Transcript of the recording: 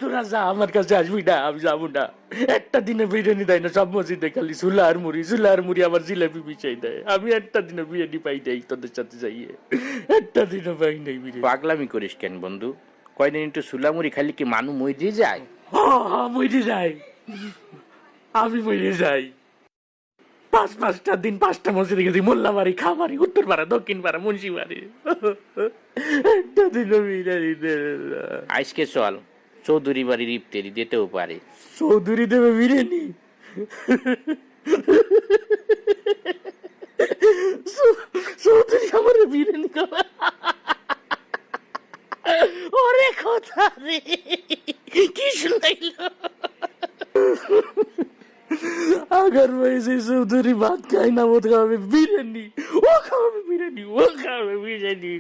তোরা যা, আমার কাছে আসবি না, আমি যাবো না। একটা দিনে বিরিয়ানি দেয় না সব মসজিদে, খালি ছোলা আর মুড়ি আমার জিলাপি মিশাই দেয়। আমি একটা দিনে বিরিয়ানি পাই নাই তোদের সাথে যাইয়ে, একটা দিনও পাই নাই বিরিয়ানি। পাগলামি করিস কেন বন্ধু? কয়দিন একটু সুলামুড়ি খালি কি মানু মরে যায়? মরে যাই, আমি মরে যাই। পাঁচটা দিন 5টা মসজিদে গেছি, মোল্লাবাড়ি, খামারি, উত্তর পাড়া, দক্ষিণ পাড়া, মুন্সিবাড়ি, একটা দিনও বিরিয়ানি দেবে না। আজকে চল চৌধুরী বাড়ির ইফতারি দিতেও পারে। চৌধুরী দেবে বিরিয়ানি? চৌধুরী আমার বিরিয়ানি খাবে? ওরে কথা রে, কি শুনাইল? अगर वैसे चौधरी भात खाए ना, वो खावे बिरयानी, वो खावे बिरयानी, वो खावे बिरयानी।